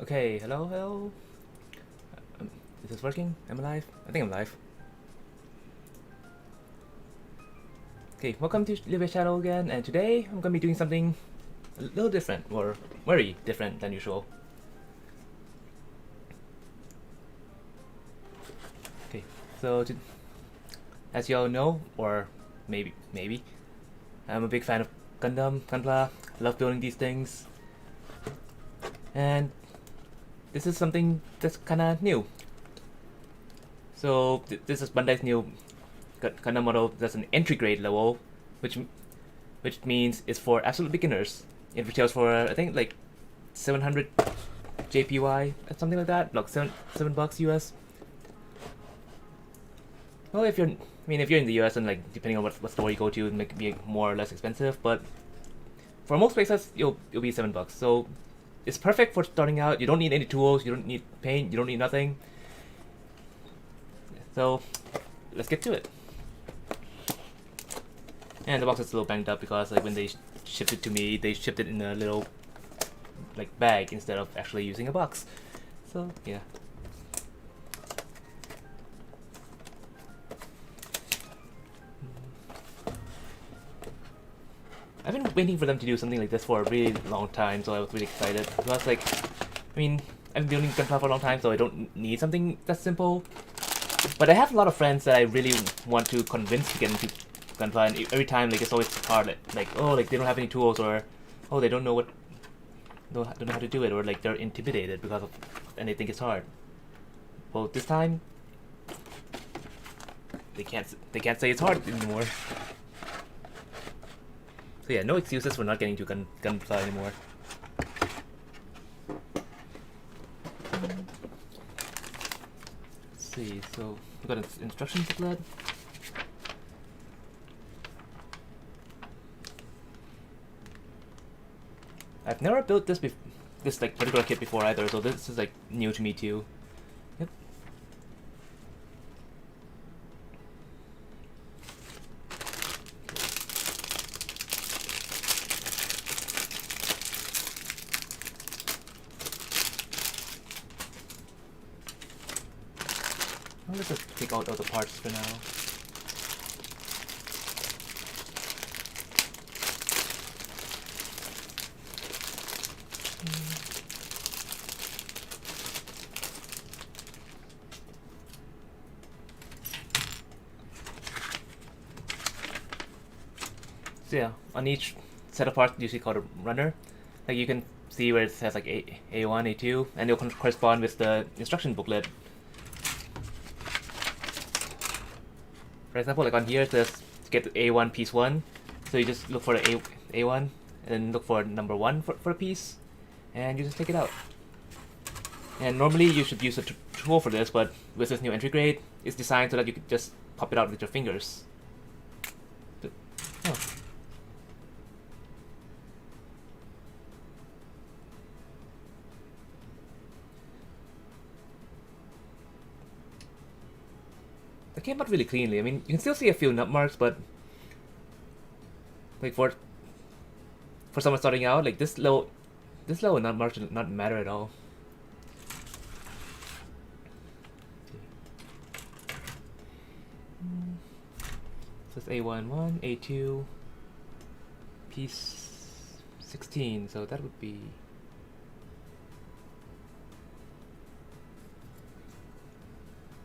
Okay, hello, hello. Is this working? Am I live? I think I'm live. Okay, welcome to Live a Shadow again, and today I'm gonna be doing something a little different, or very different than usual. Okay, so as you all know, or maybe, I'm a big fan of Gunpla. Love building these things, and this is something that's kind of new. So this is Bandai's new Gundam model. That's an entry grade level, which means it's for absolute beginners. It retails for I think like 700 JPY, something like that, like $7 US. Well, if you're in the US, and like depending on what store you go to, it might be more or less expensive, but for most places you'll be $7. So it's perfect for starting out. You don't need any tools, you don't need paint, you don't need nothing. So let's get to it. And the box is a little banged up because like when they shipped it to me, they shipped it in a little like bag instead of actually using a box. So yeah. I've been waiting for them to do something like this for a really long time, so I was really excited. Because like, I've been building Gunpla for a long time, so I don't need something that simple. But I have a lot of friends that I really want to convince to get into Gunpla, and every time like it's always hard. Like oh, like they don't have any tools, or oh, they don't know how to do it, or like they're intimidated because of, and they think it's hard. Well, this time they can't say it's hard anymore. So yeah, no excuses for not getting to Gunpla anymore. Let's see, so we got an instruction booklet. I've never built this like particular kit before either, so this is like new to me too. Yep. Let's just take out all the parts for now. So yeah, on each set of parts, usually called a runner, like you can see where it says like A1, A2, and they'll correspond with the instruction booklet. For example, like on here it says to get the A1 piece 1, so you just look for the A1 and then look for number 1 for a piece, and you just take it out. And normally you should use a tool for this, but with this new entry grade, it's designed so that you can just pop it out with your fingers. But, oh. It came out really cleanly. I mean, you can still see a few nut marks, but like for someone starting out, like this little nut mark should not matter at all. So it's A1, A2, piece 16. So that would be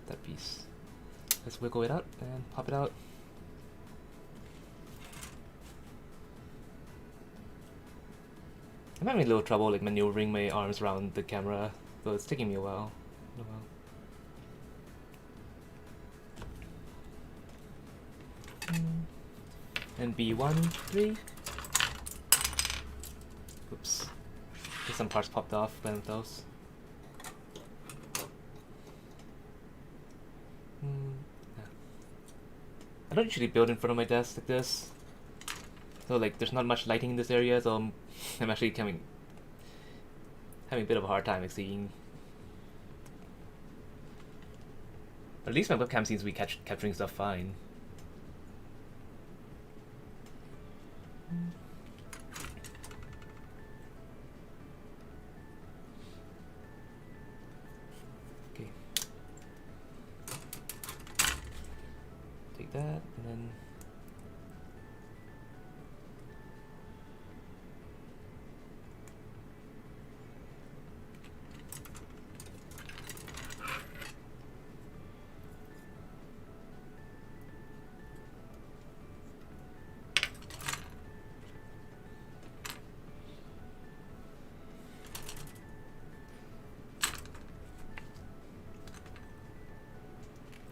that piece. Let's wiggle it out and pop it out. I'm having a little trouble like maneuvering my arms around the camera, so it's taking me a while. And B1, 3. Oops. Just some parts popped off, one of those. I don't usually build in front of my desk like this, so like there's not much lighting in this area, so I'm actually having a bit of a hard time like seeing. At least my webcam seems to be capturing stuff fine.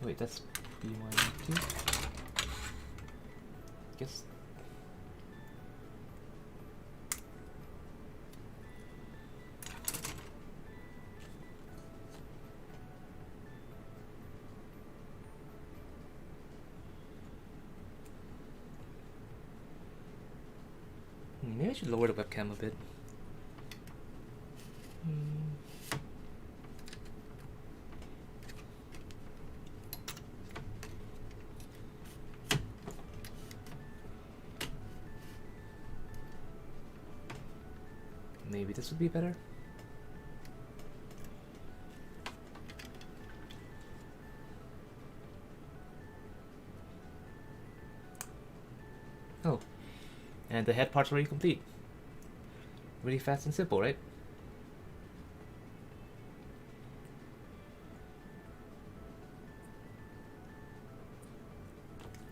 Wait, that's B1, 2. Guess. Maybe I should lower the webcam a bit. Maybe this would be better. Oh, and the head part's already complete. Really fast and simple, right?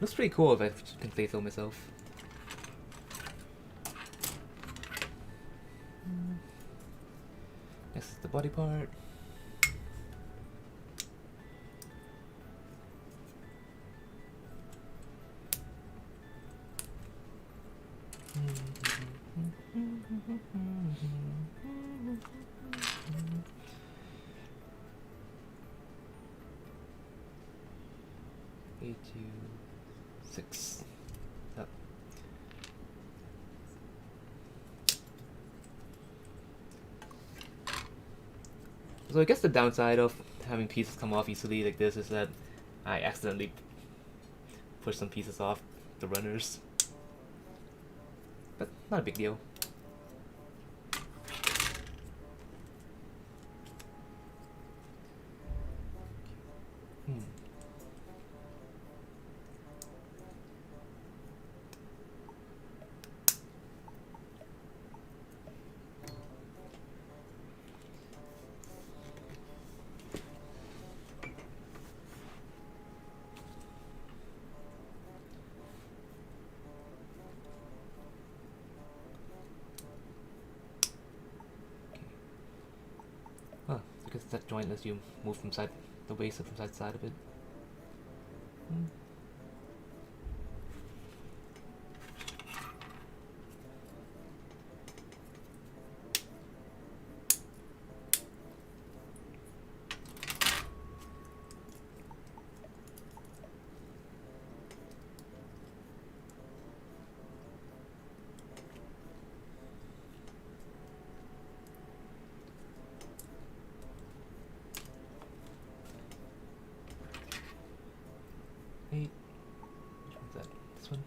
Looks pretty cool if I can say so myself. This is the body part. A26. Up. So I guess the downside of having pieces come off easily like this is that I accidentally push some pieces off the runners. But not a big deal. Because that joint lets you move from side the waist from side to side a bit. Which one's that? This one?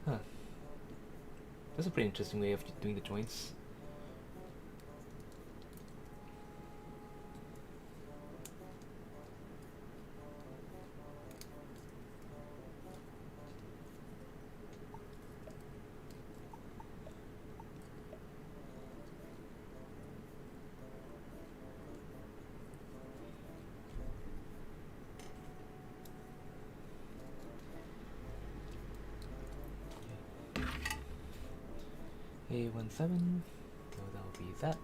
Huh. That's a pretty interesting way of doing the joints. A17, so that'll be that.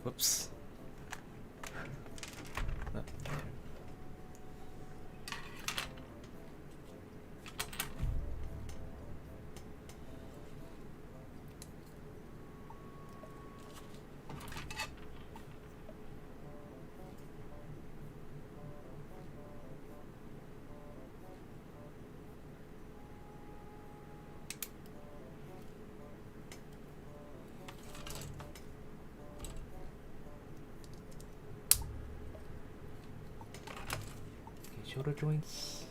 Whoops. Oh, there. Shoulder joints.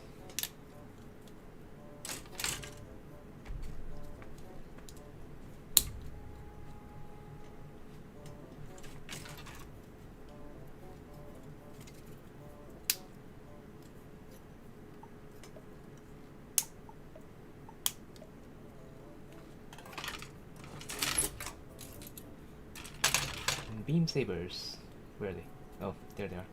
beam sabers. Where are they? Oh, there they are.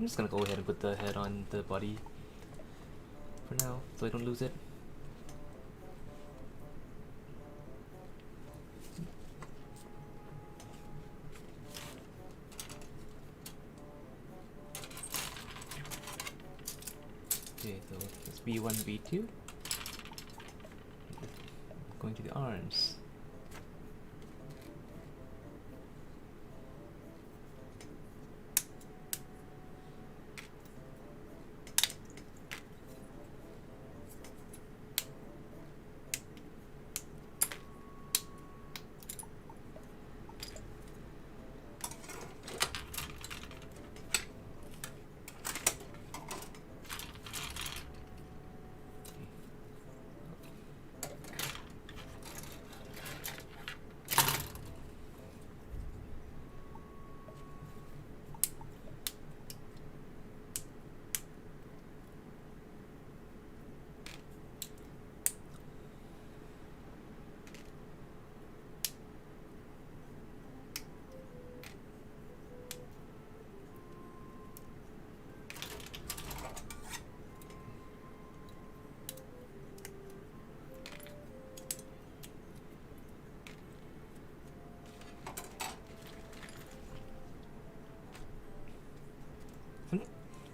I'm just gonna go ahead and put the head on the body for now, so I don't lose it. Okay, so it's B1, B2. Going to the arms.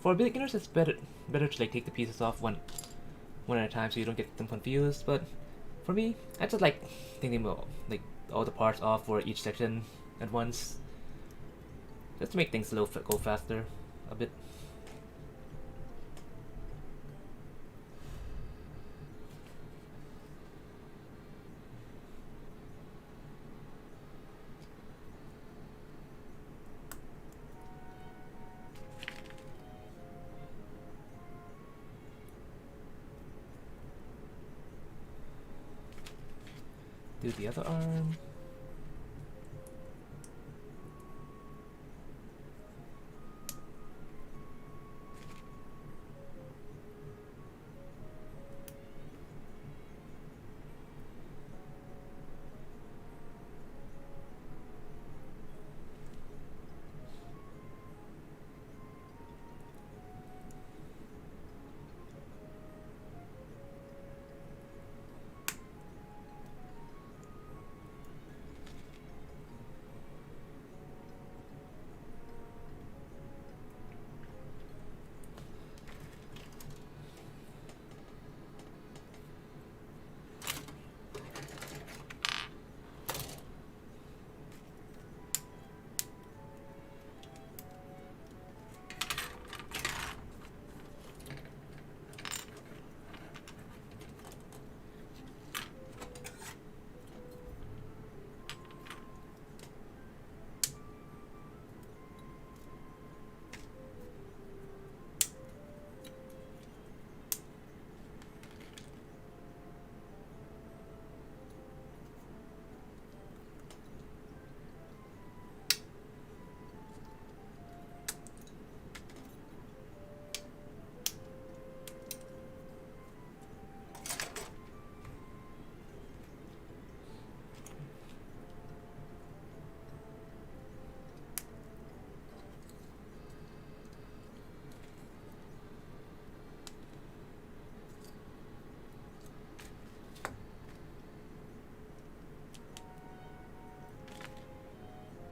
For beginners, it's better to like take the pieces off one at a time so you don't get them confused. But for me, I just like taking about like all the parts off for each section at once, just to make things go faster a bit. Do the other arm.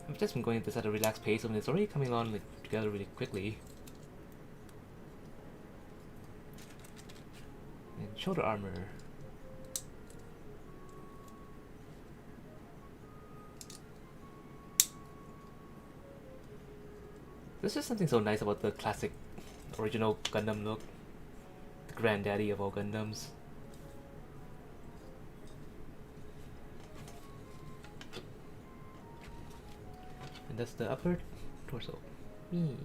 I've just been going at this at a relaxed pace and it's already coming along like, together really quickly. And shoulder armor. There's just something so nice about the classic, original Gundam look. The granddaddy of all Gundams. And that's the upper torso. Me.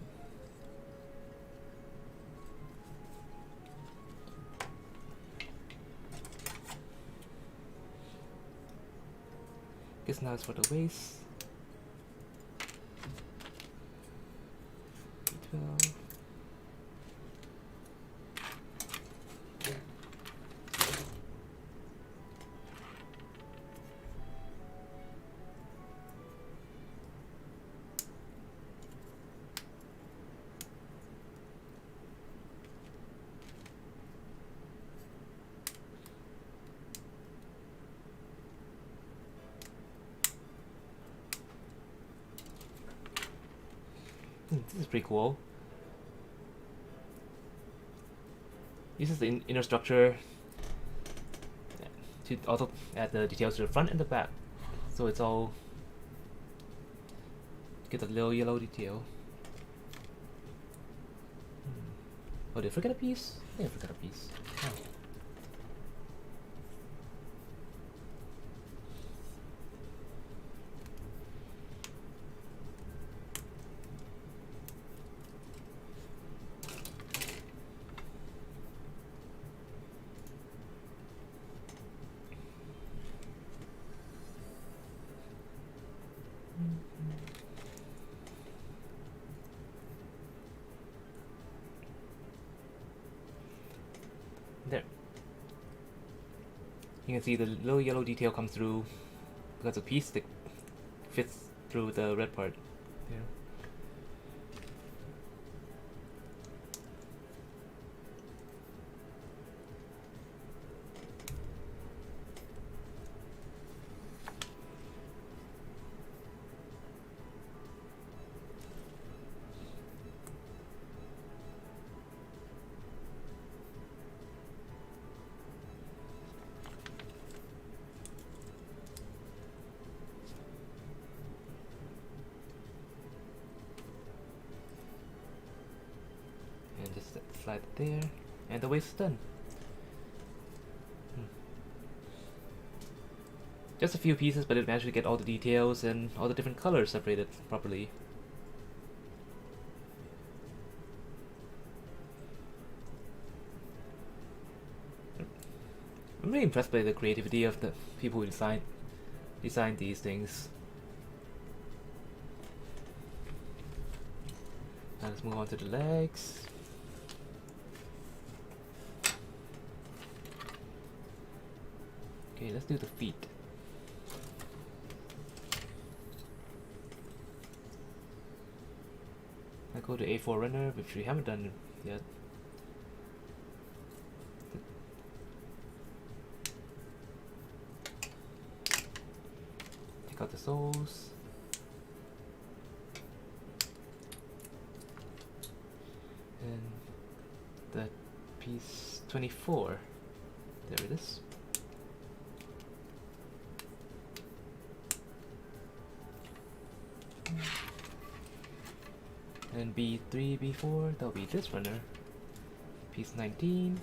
Guess now it's for the waist. 12. This is pretty cool. Uses the inner structure to also add the details to the front and the back, so it's all get a little yellow detail. Oh, did I forget a piece? I think I forgot a piece. Oh. There. You can see the little yellow detail comes through because the piece that fits through the red part. Yeah. And just slide it there, and the waist is done. Just a few pieces, but it managed to get all the details and all the different colors separated properly. I'm really impressed by the creativity of the people who designed these things. Now let's move on to the legs. Okay, let's do the feet. I go to A4 runner, which we haven't done yet. Take out the soles. And that piece 24. There it is. And B3, B4, that'll be this runner. Piece 19.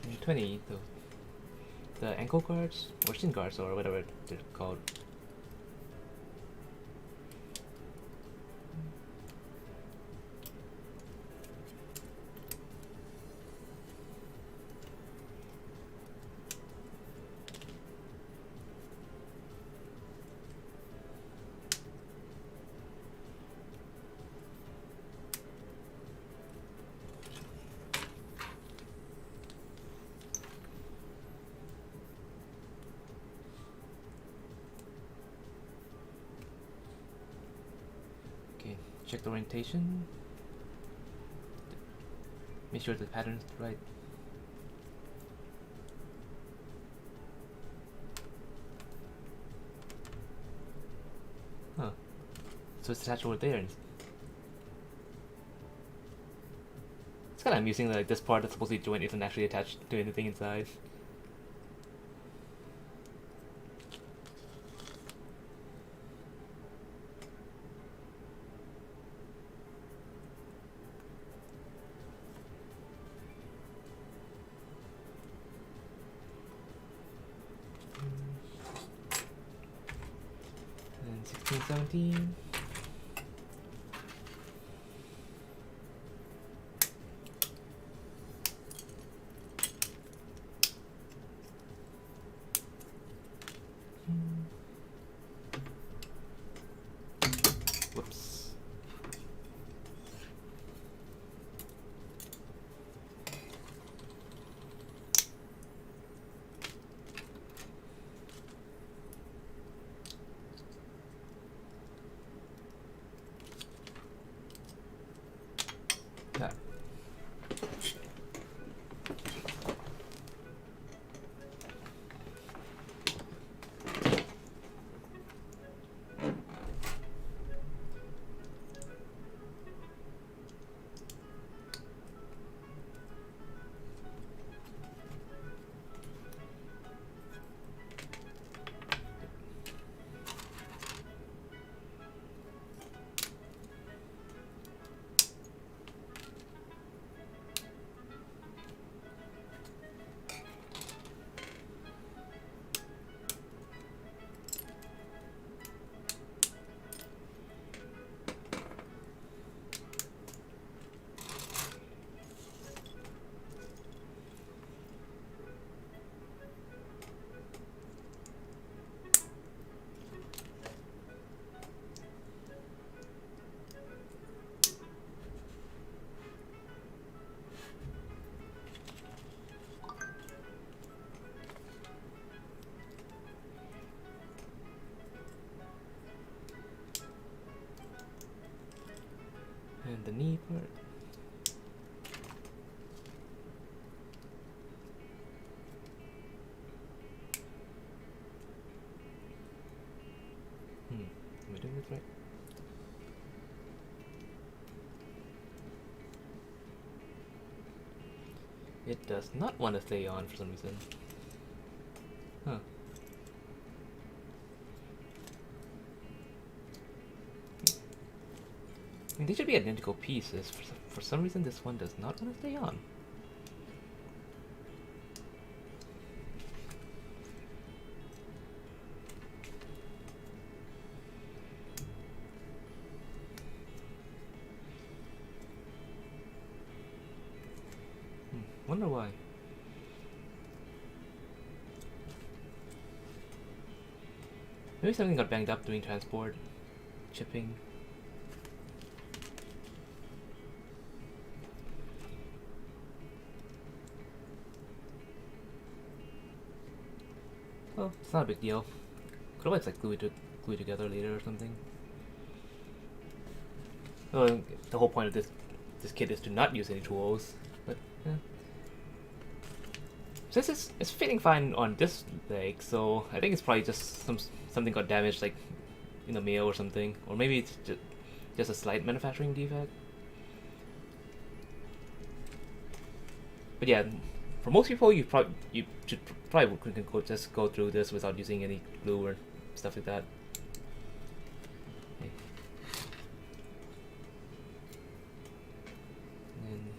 And 20, the ankle guards, or shin guards, or whatever they're called. Check the orientation. Make sure the pattern's right. Huh. So it's attached over there. It's kind of amusing that like, this part that's supposed to be joined isn't actually attached to anything inside. And 16, 17. Whoops. Yeah. And the knee part. Am I doing this right? It does not want to stay on for some reason. Huh. I mean, they should be identical pieces. For some reason, this one does not want to stay on. Wonder why. Maybe something got banged up doing transport, shipping. Well, it's not a big deal. Could always like glue it together later or something. Well, the whole point of this kit is to not use any tools, but yeah. So it's fitting fine on this leg, so I think it's probably just something got damaged like in the mail or something, or maybe it's just a slight manufacturing defect. But yeah, for most people, you should probably just go through this without using any glue or stuff like that. Okay. And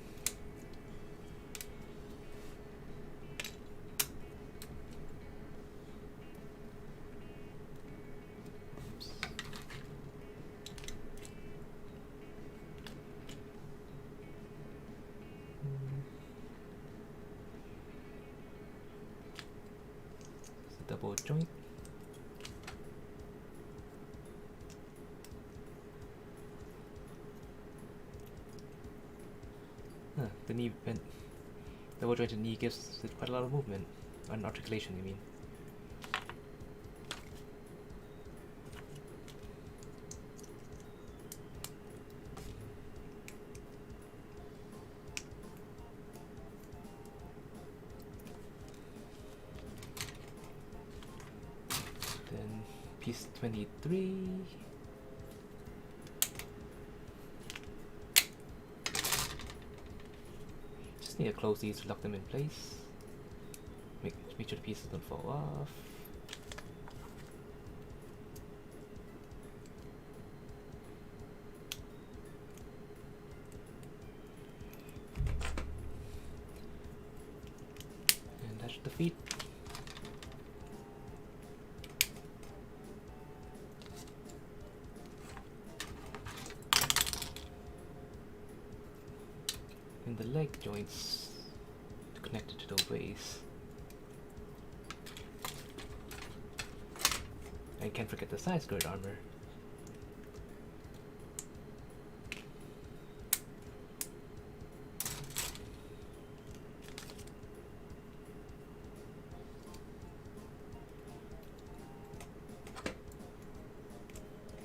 double joint. The knee bent. Double jointed knee gives it quite a lot of movement and articulation, I mean. piece 23. Just need to close these to lock them in place. Make sure the pieces don't fall off. And that's the feet. And the leg joints to connect it to the waist. And can't forget the side skirt armor.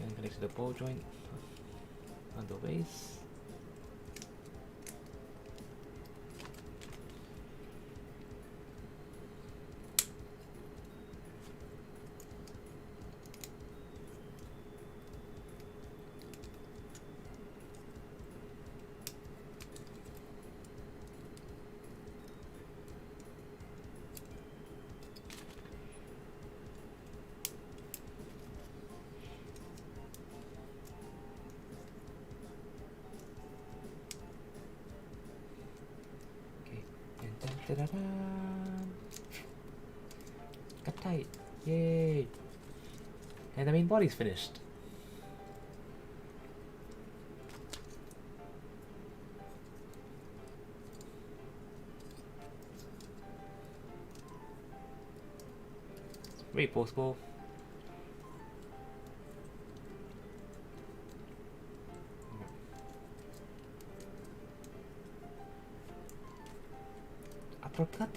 And connect to the ball joint on the waist. Da-da-da. Got tight. Yay! And the main body's finished. It's very postable. Uppercut.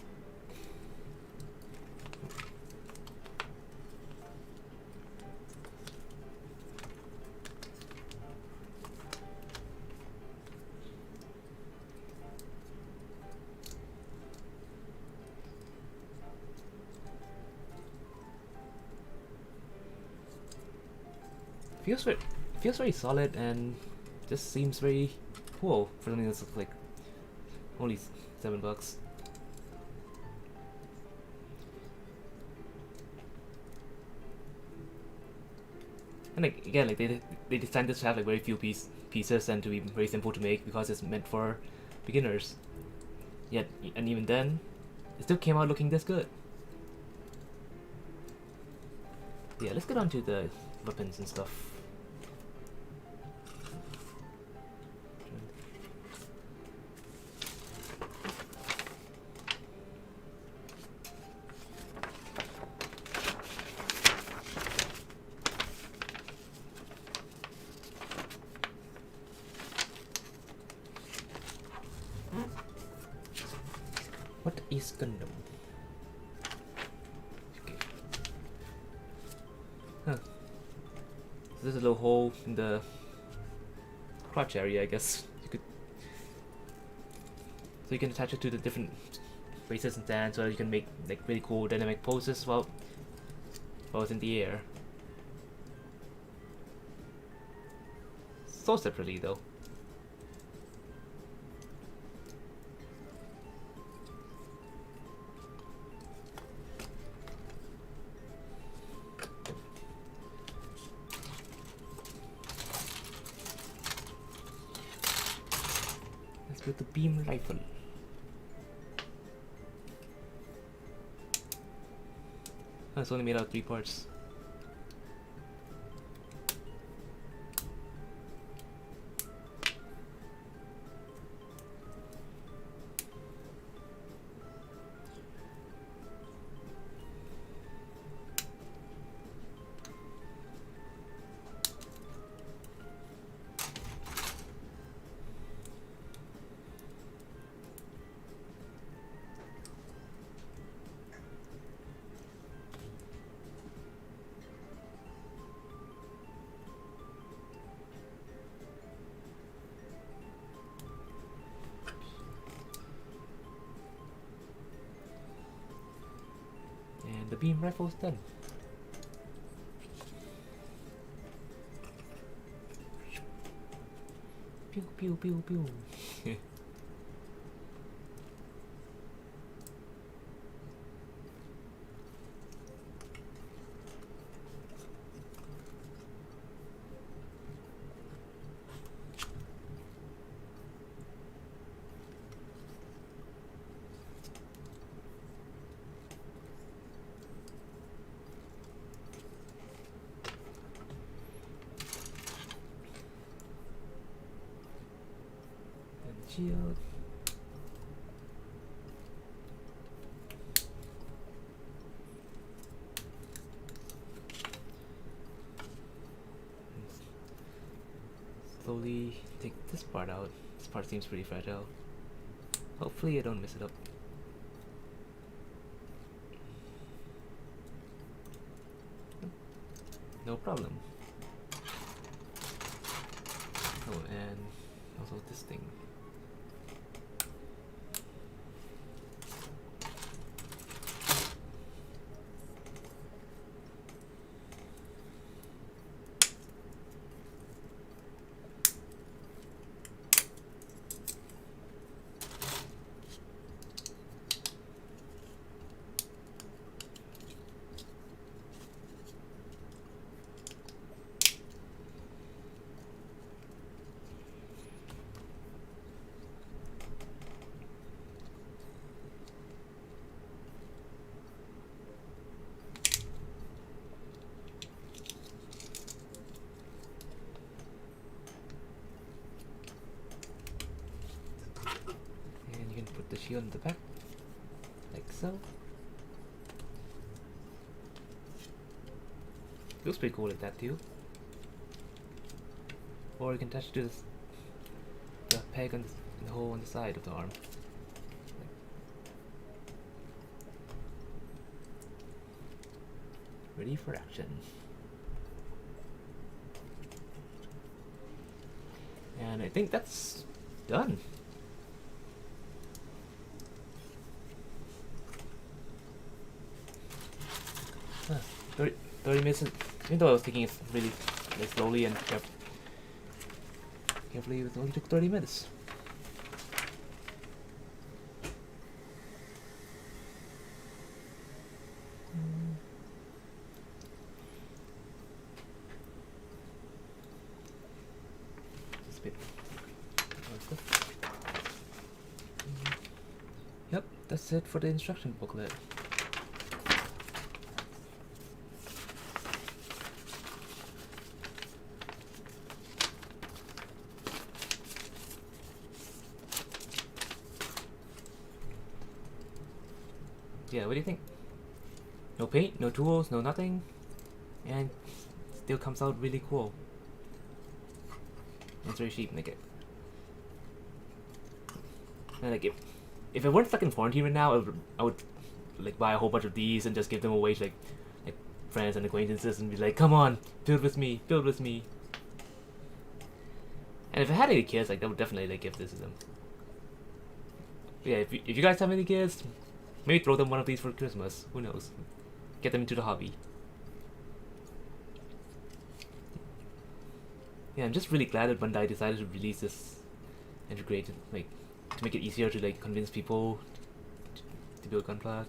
Feels very solid and just seems very cool for something that's like only $7. And like, again, like they designed this to have like very few pieces and to be very simple to make because it's meant for beginners. Yet, and even then, it still came out looking this good. Yeah, let's get on to the weapons and stuff. What is Gundam? Okay. Huh. So there's a little hole in the crotch area, I guess. So you can attach it to the different braces and stands, so you can make like really cool dynamic poses while it's in the air. So separately though. With the beam rifle. It's only made out of 3 parts. The beam rifle's done. Pew pew pew. Shield. Slowly take this part out. This part seems pretty fragile. Hopefully I don't mess it up. No problem. Oh, and also this thing. Put the shield in the back, like so. Looks pretty cool like that too. Or you can attach to this, the peg on the hole on the side of the arm. Ready for action. And I think that's done. Huh, 30 minutes, even though I was taking it really slowly and carefully, it only took 30 minutes. Just a bit. Yep, that's it for the instruction booklet. Yeah, what do you think? No paint, no tools, no nothing, and still comes out really cool. It's very cheap, like it. And like if I weren't stuck in quarantine right now, I would like buy a whole bunch of these and just give them away to like friends and acquaintances and be like, come on, build with me, build with me. And if I had any kids, like I would definitely like give this to them. But yeah, if you guys have any kids, maybe throw them one of these for Christmas. Who knows? Get them into the hobby. Yeah, I'm just really glad that Bandai decided to release this Entry Grade, like to make it easier to like convince people to build Gunpla.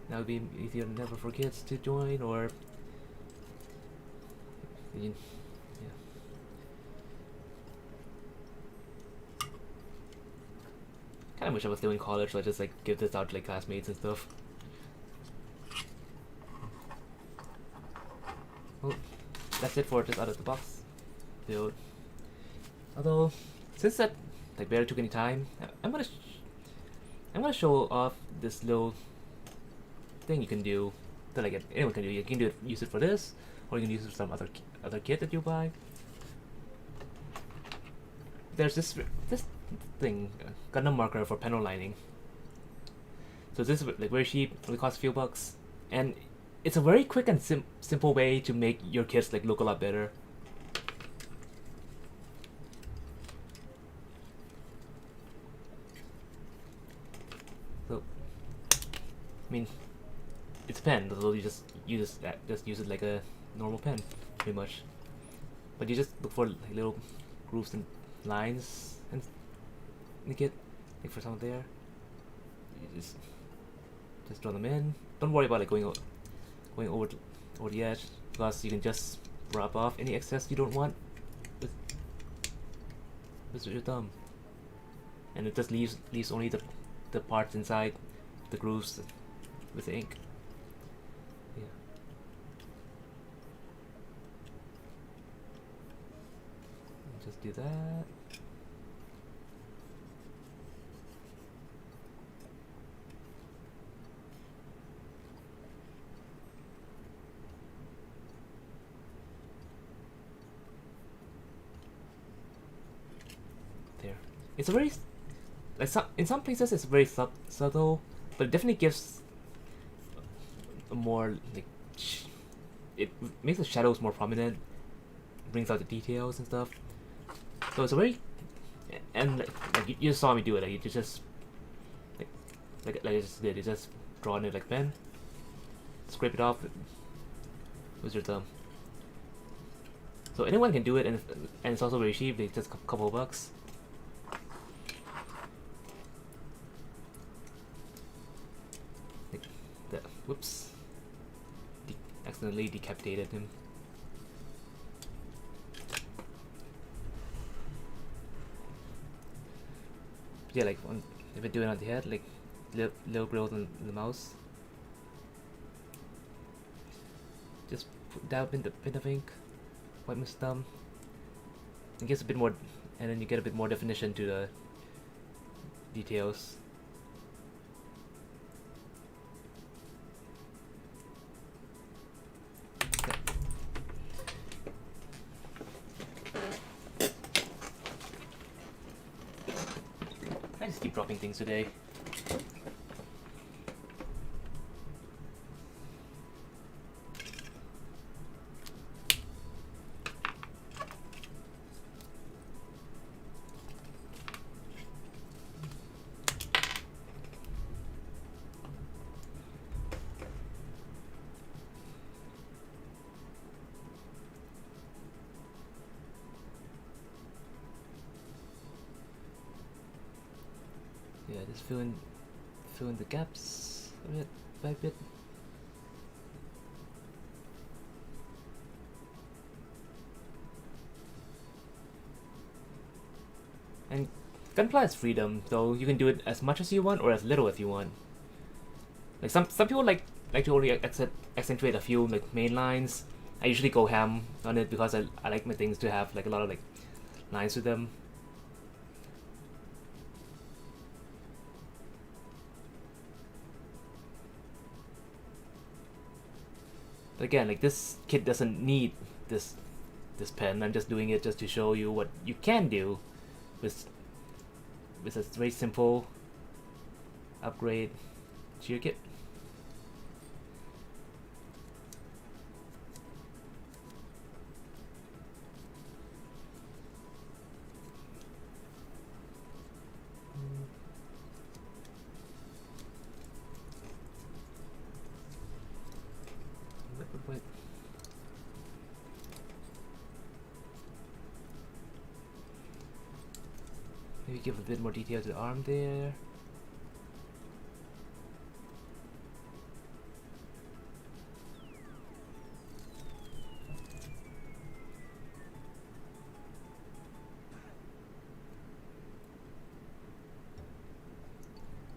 That would be easier than ever for kids to join, or yeah. I wish I was still in college, so I just like give this out to like classmates and stuff. Well, that's it for just out of the box build. Although, since that like barely took any time, I'm gonna show off this little thing you can do that like anyone can do. You can use it for this, or you can use it for some other kit that you buy. There's this thing, Gundam marker for panel lining. So this is like very cheap, only costs a few bucks, and it's a very quick and simple way to make your kits like look a lot better. So, I mean, it's a pen, so you just use it like a normal pen, pretty much. But you just look for like little grooves and lines and make it like for some there. You just draw them in. Don't worry about like going over the edge, because you can just rub off any excess you don't want with your thumb, and it just leaves only the parts inside the grooves with the ink. Yeah. Just do that. There. It's a very like in some places it's very subtle, but it definitely gives a more like it makes the shadows more prominent, brings out the details and stuff. So it's a very and like you just saw me do it. Like you just like I just did. You just draw on it like pen, scrape it off with your thumb. So anyone can do it, and it's also very cheap. It's just a couple of bucks. Whoops. Accidentally decapitated him. Yeah, like if I do it on the head, like little growth on the mouse. Just dab in the bit of ink, wipe my thumb. It gets a bit more, and then you get a bit more definition to the details. I just keep dropping things today. Yeah, just fill in the gaps a bit by bit. And Gunpla is freedom, so you can do it as much as you want or as little as you want. Like some people like to only accentuate a few like main lines. I usually go ham on it because I like my things to have like a lot of like lines to them. But again, like this kit doesn't need this pen. I'm just doing it just to show you what you can do with a very simple upgrade to your kit. Wait. Maybe give a bit more detail to the arm there.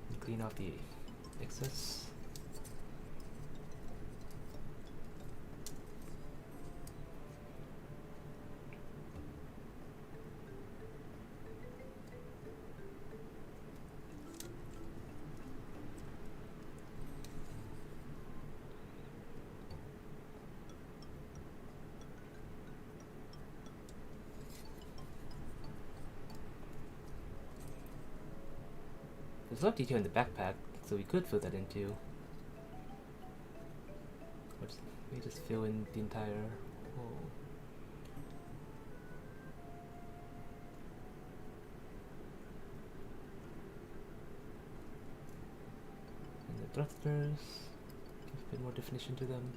And clean off the excess. There's a lot of detail in the backpack, so we could fill that in too. Or maybe just fill in the entire hole. And the thrusters, a bit more definition to them.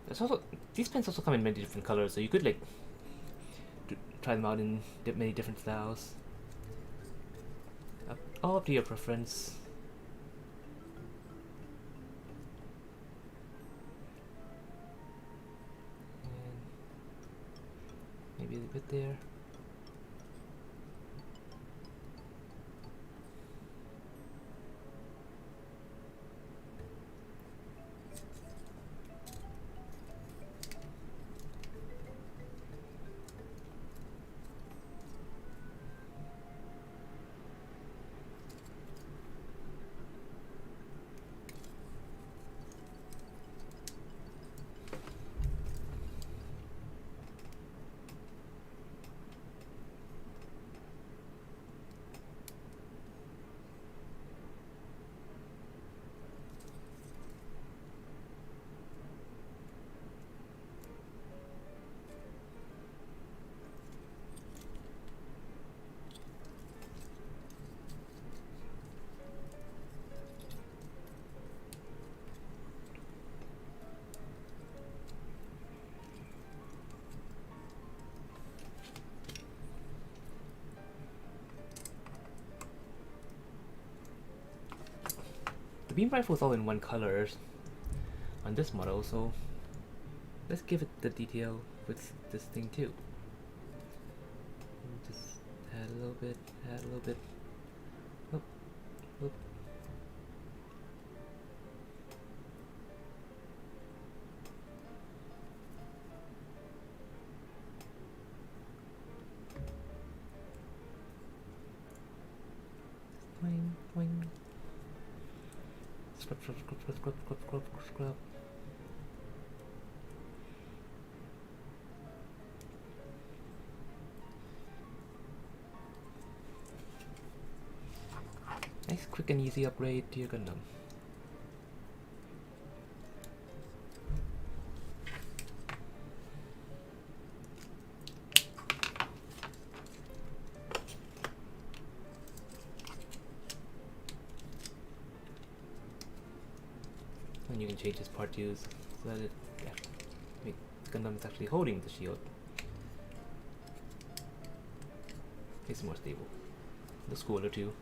There's also, these pens also come in many different colors, so you could like try them out in many different styles. All up to your preference. And maybe a bit there. The beam rifle is all in one color on this model, so let's give it the detail with this thing too. Just add a little bit, add a little bit. Oop, oop. Boing, boing. Scrub, scrub, scrub, scrub, scrub, scrub, scrub, scrub. Nice, quick and easy upgrade to your Gundam. And you can change his part use so that Gundam is actually holding the shield. It's more stable. Looks cooler too.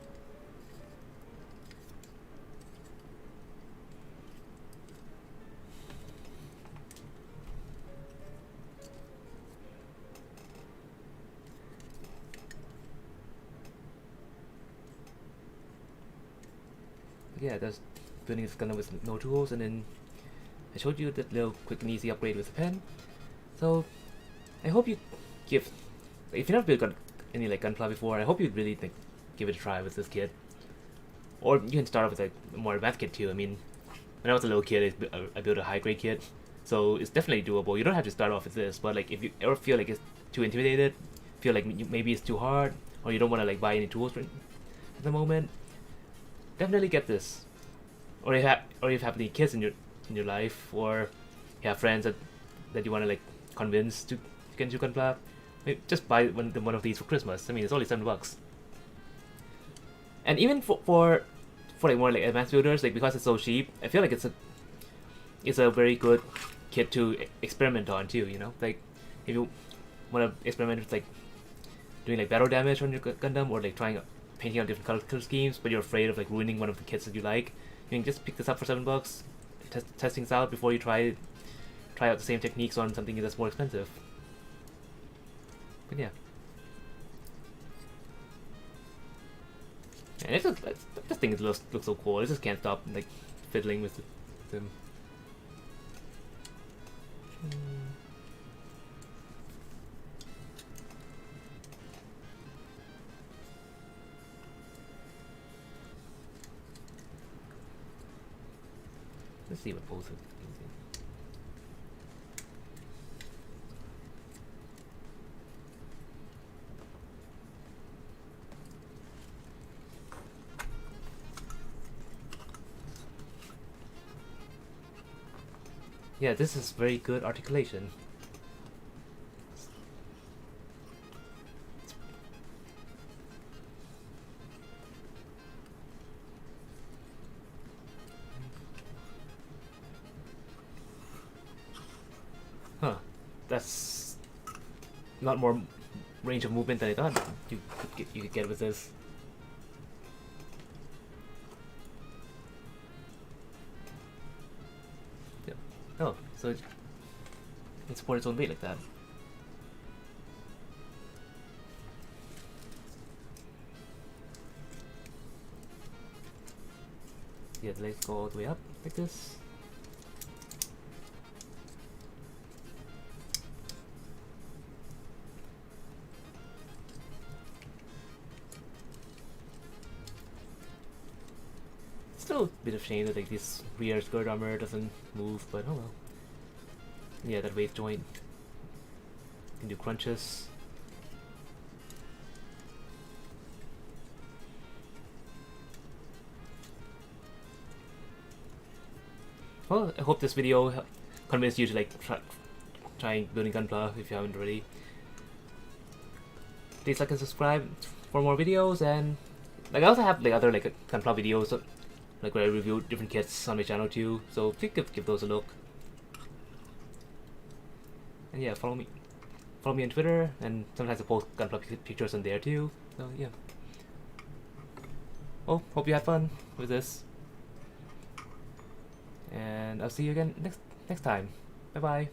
Yeah, that's building this Gundam with no tools, and then I showed you that little quick and easy upgrade with a pen. So I hope you give, if you've never built any like Gunpla before, I hope you really give it a try with this kit. Or you can start off with like a more advanced kit too. I mean, when I was a little kid, I built a high grade kit, so it's definitely doable. You don't have to start off with this, but like if you ever feel like it's too intimidated, feel like maybe it's too hard, or you don't want to like buy any tools at the moment, definitely get this. Or if you have any kids in your life, or you have friends that you want to like convince to get into Gunpla, just buy one of these for Christmas. I mean, it's only $7. And even for like more like advanced builders, like because it's so cheap, I feel like it's a very good kit to experiment on too. You know, like if you want to experiment with like doing like battle damage on your Gundam, or like trying painting out different color schemes, but you're afraid of like ruining one of the kits that you like, you can just pick this up for $7. Test things out before you try out the same techniques on something that's more expensive. But yeah. And this thing looks so cool. I just can't stop like fiddling with them. Let's see what both of these things in. Yeah, this is very good articulation. that's a lot more range of movement than I thought you could get with this. Yeah. Oh, so it supports its own weight like that. Yeah, the legs go all the way up like this. Still a bit of shame that like this rear skirt armor doesn't move, but oh well. Yeah, that waist joint can do crunches. Well, I hope this video convinced you to like try building Gunpla if you haven't already. Please like and subscribe for more videos, and like I also have like other like Gunpla videos like where I review different kits on my channel too. So please give those a look. And yeah, follow me on Twitter, and sometimes I post Gunpla pictures on there too. So yeah. Well, hope you had fun with this. And I'll see you again next time. Bye bye.